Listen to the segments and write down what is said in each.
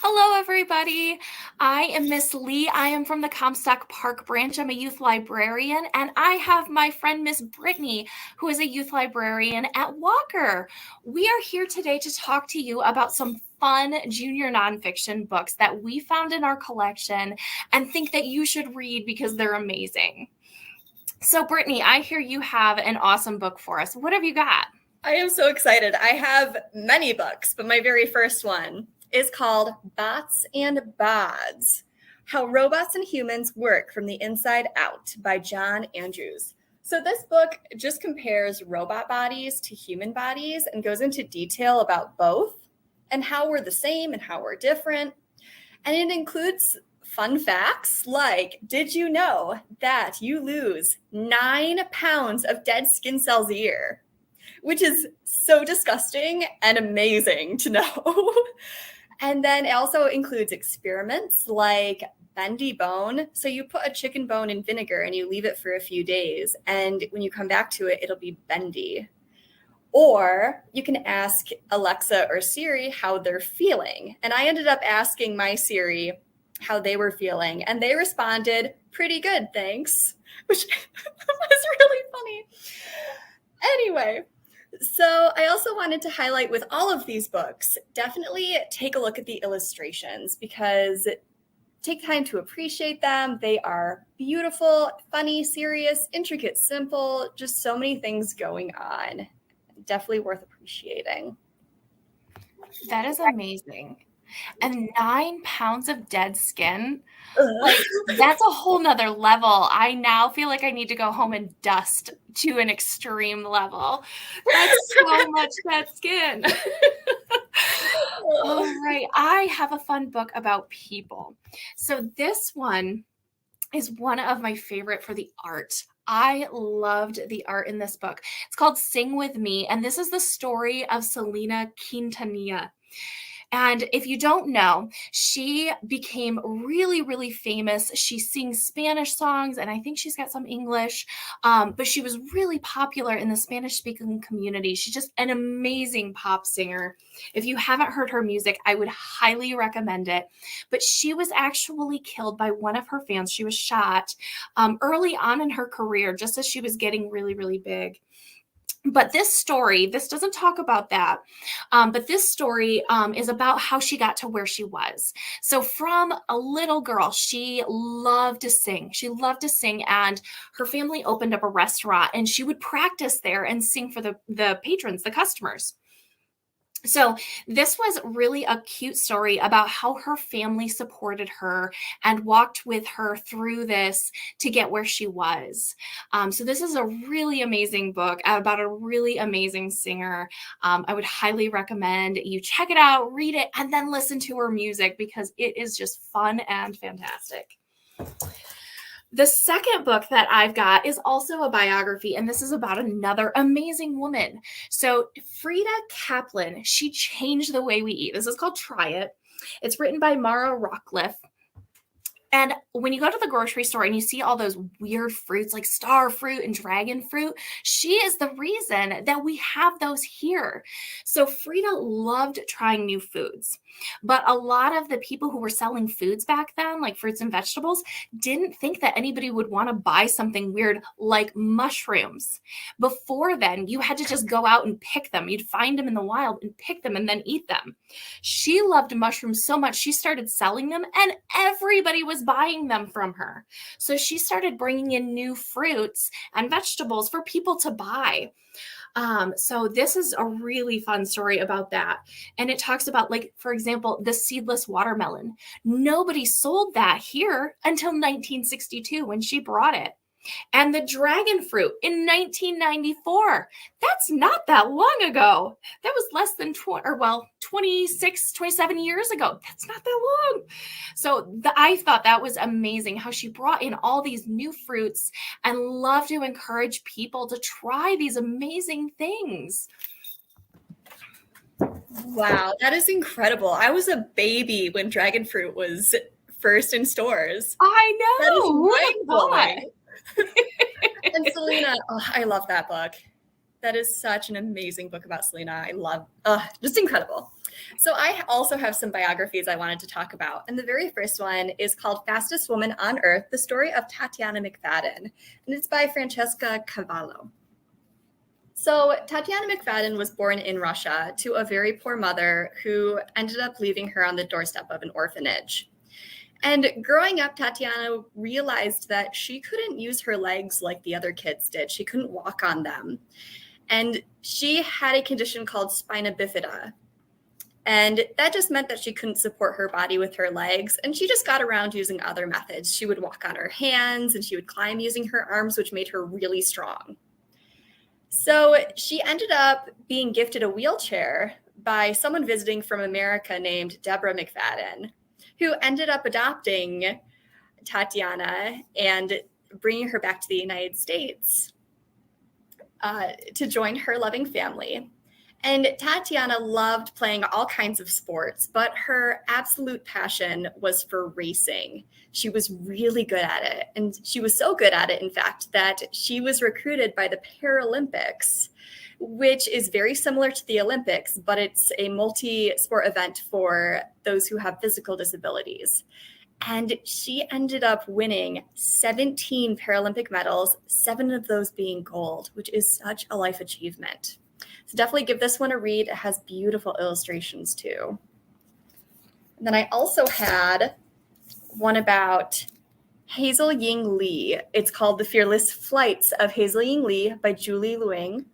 Hello, everybody. I am Miss Lee. I am from the Comstock Park branch. I'm a youth librarian, and I have my friend Miss Brittany, who is a youth librarian at Walker. We are here today to talk to you about some fun junior nonfiction books that we found in our collection and think that you should read because they're amazing. So, Brittany, I hear you have an awesome book for us. What have you got? I am so excited. I have many books, but my very first one is called Bots and Bods: How Robots and Humans Work from the Inside Out by John Andrews. So this book just compares robot bodies to human bodies and goes into detail about both and how we're the same and how we're different. And it includes fun facts like, did you know that you lose 9 pounds of dead skin cells a year? Which is so disgusting and amazing to know. And then it also includes experiments like bendy bone. So you put a chicken bone in vinegar and you leave it for a few days. And when you come back to it, it'll be bendy. Or you can ask Alexa or Siri how they're feeling. And I ended up asking my Siri how they were feeling. And they responded, pretty good, thanks, which was really funny. Anyway, so I also wanted to highlight with all of these books, definitely take a look at the illustrations because take time to appreciate them. They are beautiful, funny, serious, intricate, simple, just so many things going on. Definitely worth appreciating. That is amazing. And 9 pounds of dead skin, that's a whole nother level. I now feel like I need to go home and dust to an extreme level. That's so much dead skin. All right. I have a fun book about people. So this one is one of my favorite for the art. I loved the art in this book. It's called Sing With Me, and this is the story of Selena Quintanilla. And if you don't know, she became really, really famous. She sings Spanish songs, and I think she's got some English, but she was really popular in the Spanish-speaking community. She's just an amazing pop singer. If you haven't heard her music, I would highly recommend it. But she was actually killed by one of her fans. She was shot early on in her career, just as she was getting really, really big. But this story, this doesn't talk about that, but this story is about how she got to where she was. So from a little girl, she loved to sing. She loved to sing, and her family opened up a restaurant, and she would practice there and sing for the patrons, the customers. So this was really a cute story about how her family supported her and walked with her through this to get where she was. So this is a really amazing book about a really amazing singer. I would highly recommend you check it out, read it, and then listen to her music because it is just fun and fantastic. The second book that I've got is also a biography, and this is about another amazing woman. So Frida Kaplan, she changed the way we eat. This is called Try It. It's written by Mara Rockcliffe. And when you go to the grocery store and you see all those weird fruits like star fruit and dragon fruit, she is the reason that we have those here. So Frida loved trying new foods. But a lot of the people who were selling foods back then, like fruits and vegetables, didn't think that anybody would want to buy something weird like mushrooms. Before then, you had to just go out and pick them. You'd find them in the wild and pick them and then eat them. She loved mushrooms so much, she started selling them, and everybody was buying them from her. So she started bringing in new fruits and vegetables for people to buy. So this is a really fun story about that. And it talks about, like, for example, the seedless watermelon. Nobody sold that here until 1962 when she brought it. And the dragon fruit in 1994. That's not that long ago. That was less than 26, 27 years ago. That's not that long. So I thought that was amazing how she brought in all these new fruits and loved to encourage people to try these amazing things. Wow, that is incredible. I was a baby when dragon fruit was first in stores. I know. That is mind-blowing. And Selena, I love that book. That is such an amazing book about Selena. I love, just incredible. So I also have some biographies I wanted to talk about. And the very first one is called Fastest Woman on Earth, the story of Tatiana McFadden. And it's by Francesca Cavallo. So Tatiana McFadden was born in Russia to a very poor mother who ended up leaving her on the doorstep of an orphanage. And growing up, Tatiana realized that she couldn't use her legs like the other kids did. She couldn't walk on them. And she had a condition called spina bifida. And that just meant that she couldn't support her body with her legs. And she just got around using other methods. She would walk on her hands and she would climb using her arms, which made her really strong. So she ended up being gifted a wheelchair by someone visiting from America named Deborah McFadden, who ended up adopting Tatiana and bringing her back to the United States to join her loving family. And Tatiana loved playing all kinds of sports, but her absolute passion was for racing. She was really good at it. And she was so good at it, in fact, that she was recruited by the Paralympics, which is very similar to the Olympics, but it's a multi-sport event for those who have physical disabilities. And she ended up winning 17 Paralympic medals, 7 of those being gold, which is such a life achievement. So definitely give this one a read. It has beautiful illustrations too. And then I also had one about Hazel Ying Li. It's called The Fearless Flights of Hazel Ying Li by Julie Luing.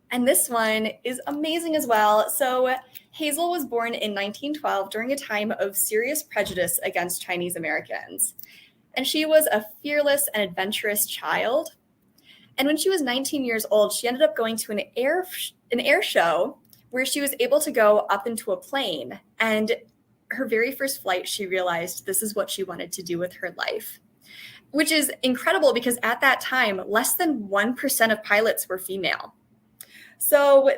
And this one is amazing as well. So Hazel was born in 1912 during a time of serious prejudice against Chinese Americans. And she was a fearless and adventurous child. And when she was 19 years old, she ended up going to an air show where she was able to go up into a plane. And her very first flight, she realized this is what she wanted to do with her life, which is incredible because at that time, less than 1% of pilots were female. So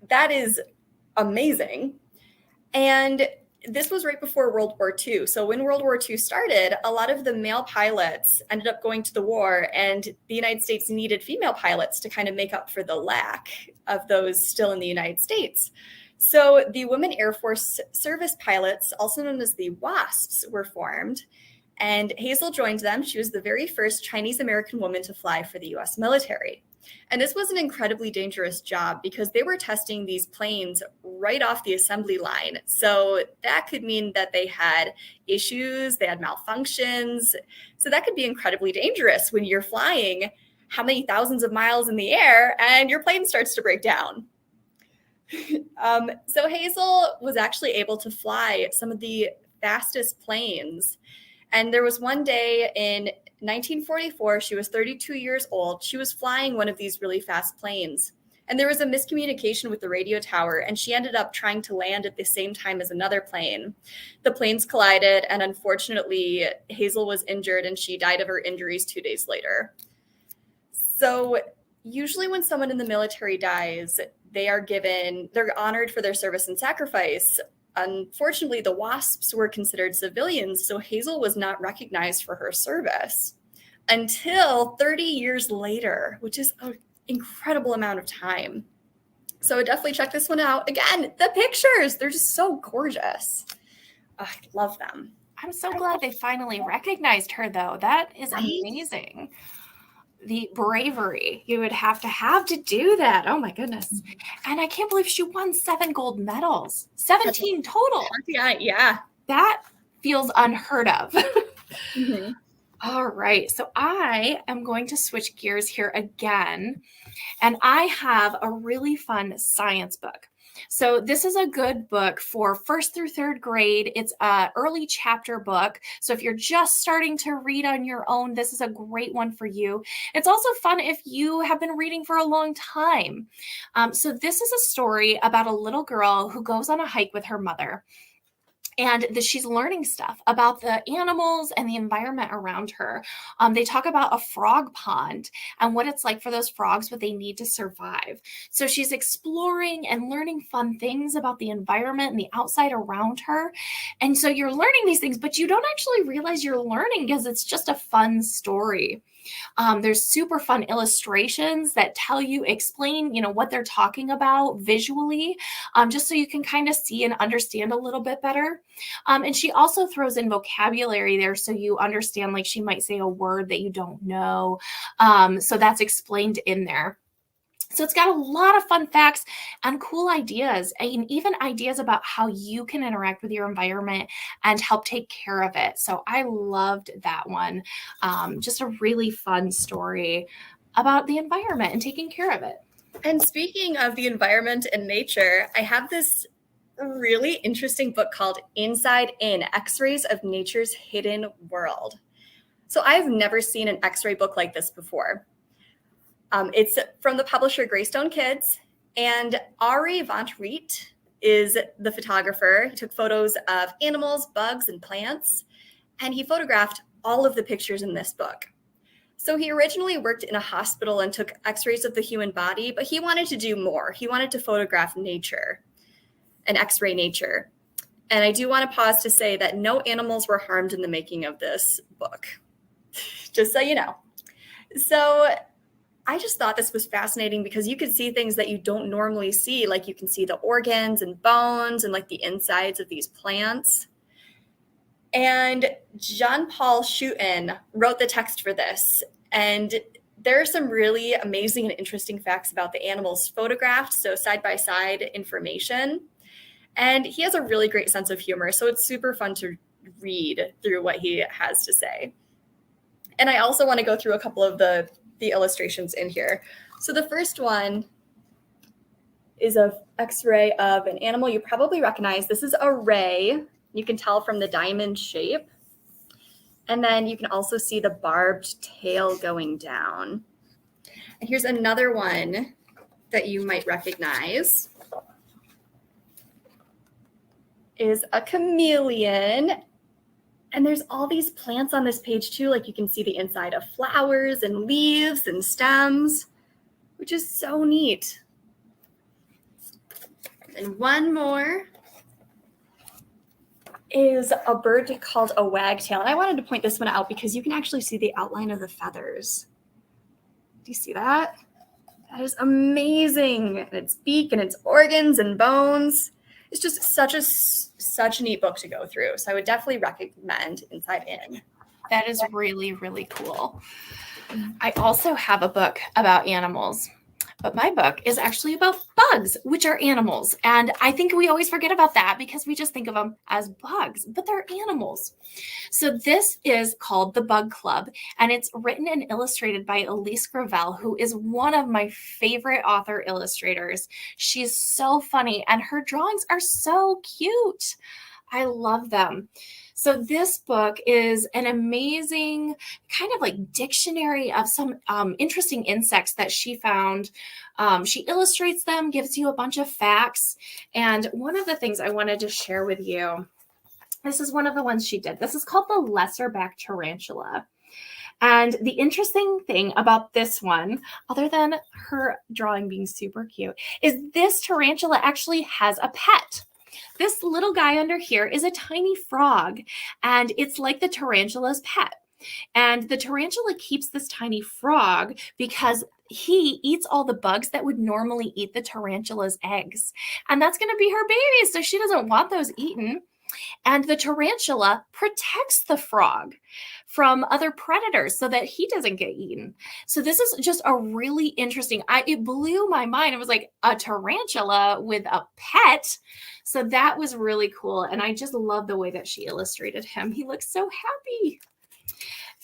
that is amazing. And this was right before World War II. So when World War II started, a lot of the male pilots ended up going to the war, and the United States needed female pilots to kind of make up for the lack of those still in the United States. So the Women Air Force Service Pilots, also known as the WASPs, were formed. And Hazel joined them. She was the very first Chinese American woman to fly for the US military. And this was an incredibly dangerous job because they were testing these planes right off the assembly line. So that could mean that they had issues, they had malfunctions. So that could be incredibly dangerous when you're flying how many thousands of miles in the air and your plane starts to break down. So Hazel was actually able to fly some of the fastest planes. And there was one day in 1944, she was 32 years old. She was flying one of these really fast planes. And there was a miscommunication with the radio tower, and she ended up trying to land at the same time as another plane. The planes collided, and unfortunately, Hazel was injured, and she died of her injuries 2 days later. So usually when someone in the military dies, they're honored for their service and sacrifice. Unfortunately, the WASPs were considered civilians, so Hazel was not recognized for her service until 30 years later, which is an incredible amount of time. So definitely check this one out. Again, the pictures, they're just so gorgeous. I love them. I'm so glad they finally recognized her, though. That is amazing. The bravery you would have to do that. Oh my goodness. And I can't believe she won 7 gold medals, 17 total. Yeah. That feels unheard of. Mm-hmm. All right. So I am going to switch gears here again. And I have a really fun science book. So this is a good book for 1st through 3rd grade. It's an early chapter book. So if you're just starting to read on your own, this is a great one for you. It's also fun if you have been reading for a long time. So this is a story about a little girl who goes on a hike with her mother. And she's learning stuff about the animals and the environment around her. They talk about a frog pond and what it's like for those frogs, what they need to survive. So she's exploring and learning fun things about the environment and the outside around her. And so you're learning these things, but you don't actually realize you're learning because it's just a fun story. There's super fun illustrations that explain, what they're talking about visually, just so you can kind of see and understand a little bit better. And she also throws in vocabulary there so you understand, like she might say a word that you don't know. So that's explained in there. So it's got a lot of fun facts and cool ideas, and even ideas about how you can interact with your environment and help take care of it. So I loved that one. Just a really fun story about the environment and taking care of it. And speaking of the environment and nature, I have this really interesting book called Inside In, Xrays of Nature's Hidden World. So I've never seen an X-ray book like this before. It's from the publisher Greystone Kids, and Ari Van Riet is the photographer. He took photos of animals, bugs, and plants, and he photographed all of the pictures in this book. So he originally worked in a hospital and took X-rays of the human body, but he wanted to do more. He wanted to photograph nature and X-ray nature. And I do want to pause to say that no animals were harmed in the making of this book, just so you know. So I just thought this was fascinating because you could see things that you don't normally see, like you can see the organs and bones and like the insides of these plants. And Jean-Paul Schuten wrote the text for this. And there are some really amazing and interesting facts about the animals photographed, so side-by-side information. And he has a really great sense of humor, so it's super fun to read through what he has to say. And I also want to go through a couple of the illustrations in here. So the first one is an X-ray of an animal you probably recognize. This is a ray. You can tell from the diamond shape. And then you can also see the barbed tail going down. And here's another one that you might recognize. Is a chameleon. And there's all these plants on this page too. Like you can see the inside of flowers and leaves and stems, which is so neat. And one more is a bird called a wagtail. And I wanted to point this one out because you can actually see the outline of the feathers. Do you see that? That is amazing. And its beak and its organs and bones. It's just such a neat book to go through. So I would definitely recommend Inside In. That is really, really cool. I also have a book about animals, but my book is actually about bugs, which are animals. And I think we always forget about that because we just think of them as bugs, but they're animals. So this is called The Bug Club, and it's written and illustrated by Elise Gravel, who is one of my favorite author illustrators. She's so funny, and her drawings are so cute. I love them. So this book is an amazing kind of like dictionary of some interesting insects that she found. She illustrates them, gives you a bunch of facts. And one of the things I wanted to share with you, this is one of the ones she did. This is called the lesser back tarantula. And the interesting thing about this one, other than her drawing being super cute, is this tarantula actually has a pet. This little guy under here is a tiny frog, and it's like the tarantula's pet. And the tarantula keeps this tiny frog because he eats all the bugs that would normally eat the tarantula's eggs. And that's going to be her baby, so she doesn't want those eaten. And the tarantula protects the frog from other predators so that he doesn't get eaten. So this is just a really interesting, it blew my mind. It was like a tarantula with a pet. So that was really cool. And I just love the way that she illustrated him. He looks so happy.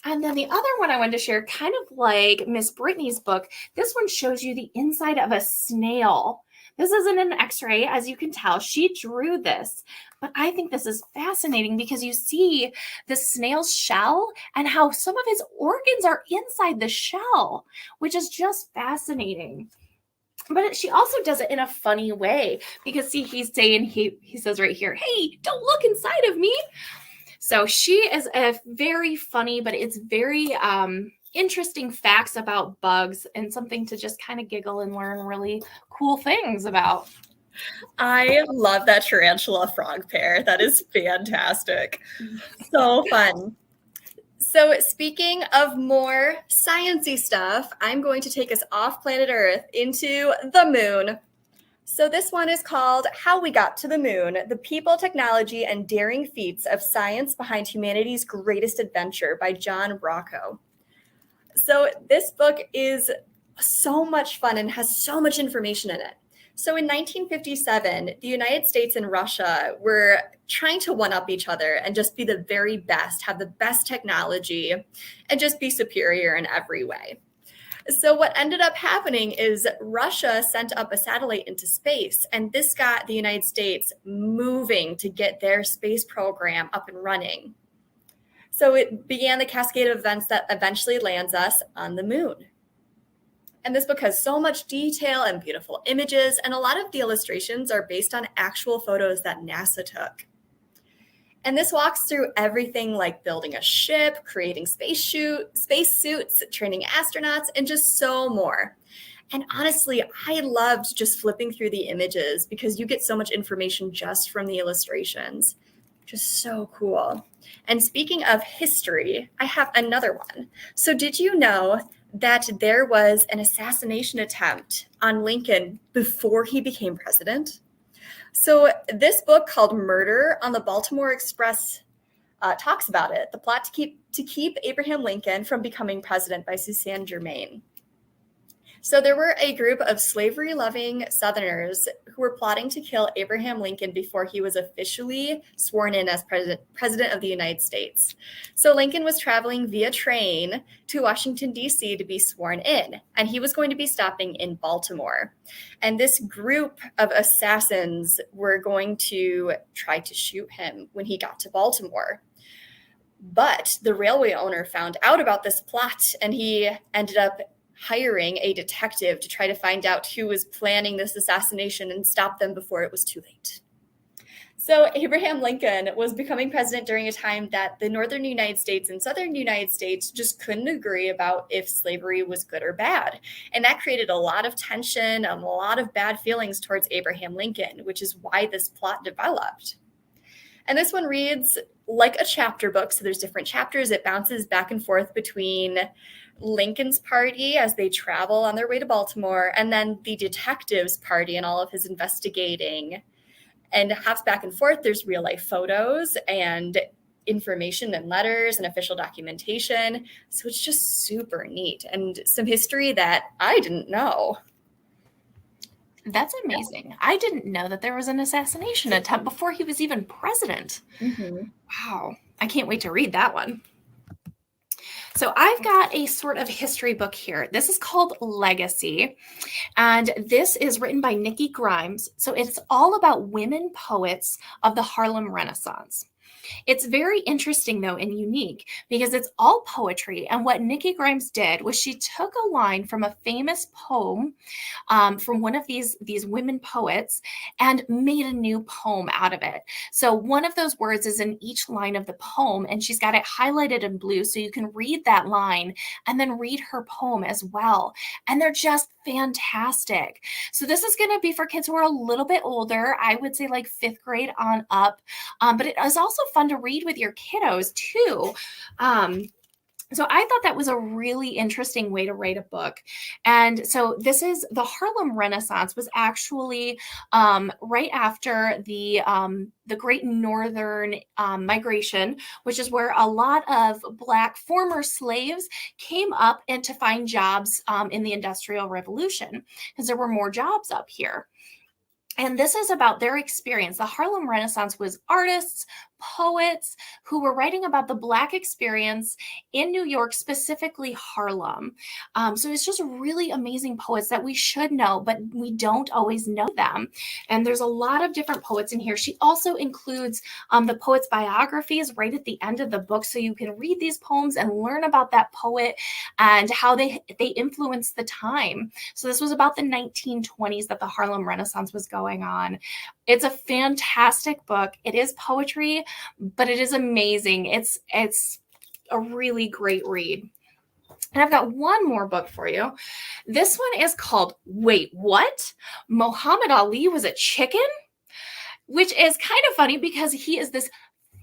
And then the other one I wanted to share, kind of like Miss Brittany's book, this one shows you the inside of a snail. This isn't an X-ray, as you can tell. She drew this, but I think this is fascinating because you see the snail's shell and how some of his organs are inside the shell, which is just fascinating. But she also does it in a funny way because see, he's saying, he says right here, hey, don't look inside of me. So she is a very funny, but it's very interesting facts about bugs and something to just kind of giggle and learn really cool things about. I love that tarantula frog pair. That is fantastic. So fun. So speaking of more sciencey stuff, I'm going to take us off planet Earth into the moon. So this one is called How We Got to the Moon, the People, Technology, and Daring Feats of Science Behind Humanity's Greatest Adventure by John Rocco. So this book is so much fun and has so much information in it. So in 1957, the United States and Russia were trying to one-up each other and just be the very best, have the best technology, and just be superior in every way. So what ended up happening is Russia sent up a satellite into space, and this got the United States moving to get their space program up and running. So it began the cascade of events that eventually lands us on the moon. And this book has so much detail and beautiful images, and a lot of the illustrations are based on actual photos that NASA took. And this walks through everything like building a ship, creating space suits, training astronauts, and just so more. And honestly, I loved just flipping through the images because you get so much information just from the illustrations. Just so cool. And speaking of history, I have another one. So did you know that there was an assassination attempt on Lincoln before he became president? So this book called Murder on the Baltimore Express talks about it, the plot to keep Abraham Lincoln from becoming president by Suzanne Germain. So there were a group of slavery-loving Southerners who were plotting to kill Abraham Lincoln before he was officially sworn in as president of the United States. So Lincoln was traveling via train to Washington, D.C. to be sworn in, and he was going to be stopping in Baltimore. And this group of assassins were going to try to shoot him when he got to Baltimore. But the railway owner found out about this plot, and he ended up hiring a detective to try to find out who was planning this assassination and stop them before it was too late. So Abraham Lincoln was becoming president during a time that the northern United States and southern United States just couldn't agree about if slavery was good or bad. And that created a lot of tension and a lot of bad feelings towards Abraham Lincoln, which is why this plot developed. And this one reads like a chapter book. So there's different chapters. It bounces back and forth between Lincoln's party as they travel on their way to Baltimore, and then the detective's party and all of his investigating, and hops back and forth. There's real life photos and information and letters and official documentation. So it's just super neat and some history that I didn't know. That's amazing. I didn't know that there was an assassination attempt before he was even president. Mm-hmm. Wow. I can't wait to read that one. So I've got a sort of history book here. This is called Legacy, and this is written by Nikki Grimes. So it's all about women poets of the Harlem Renaissance. It's very interesting, though, and unique because it's all poetry. And what Nikki Grimes did was she took a line from a famous poem from one of these women poets and made a new poem out of it. So one of those words is in each line of the poem, and she's got it highlighted in blue so you can read that line and then read her poem as well. And they're just fantastic. So this is going to be for kids who are a little bit older. I would say like 5th grade on up. But it is also fun to read with your kiddos too. So I thought that was a really interesting way to write a book. And so this is the Harlem Renaissance was actually right after the Great Northern Migration, which is where a lot of Black former slaves came up and to find jobs in the Industrial Revolution because there were more jobs up here. And this is about their experience. The Harlem Renaissance was artists, poets who were writing about the Black experience in New York, specifically Harlem. So it's just really amazing poets that we should know, but we don't always know them. And there's a lot of different poets in here. She also includes the poets' biographies right at the end of the book, so you can read these poems and learn about that poet and how they influenced the time. So this was about the 1920s that the Harlem Renaissance was going on. It's a fantastic book. It is poetry, but it is amazing. It's a really great read. And I've got one more book for you. This one is called Wait, What? Muhammad Ali Was a Chicken? Which is kind of funny because he is this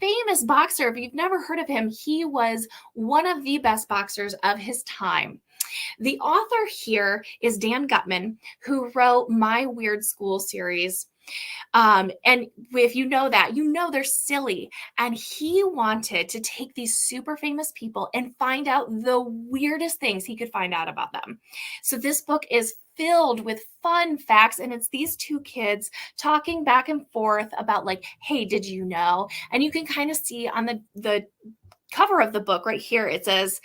famous boxer. If you've never heard of him, he was one of the best boxers of his time. The author here is Dan Gutman, who wrote My Weird School series. And if you know that, you know they're silly. And he wanted to take these super famous people and find out the weirdest things he could find out about them. So this book is filled with fun facts, and it's these two kids talking back and forth about like, hey, did you know? And you can kind of see on the cover of the book right here, it says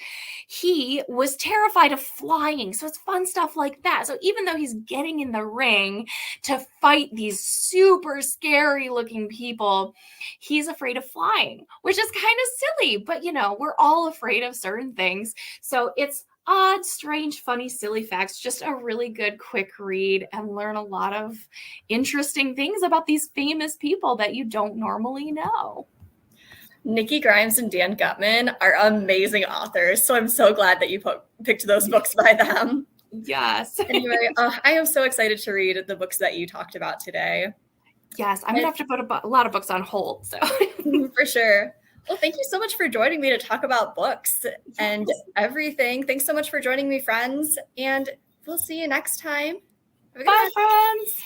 he was terrified of flying. So it's fun stuff like that. So even though he's getting in the ring to fight these super scary looking people, he's afraid of flying, which is kind of silly, but you know, we're all afraid of certain things. So it's odd, strange, funny, silly facts, just a really good quick read, and learn a lot of interesting things about these famous people that you don't normally know. Nikki Grimes and Dan Gutman are amazing authors, so I'm so glad that you picked those books by them. Yes. Anyway, I am so excited to read the books that you talked about today. Yes, I'm going to have to put a lot of books on hold. So For sure. Well, thank you so much for joining me to talk about books and everything. Thanks so much for joining me, friends, and we'll see you next time. Bye, friends.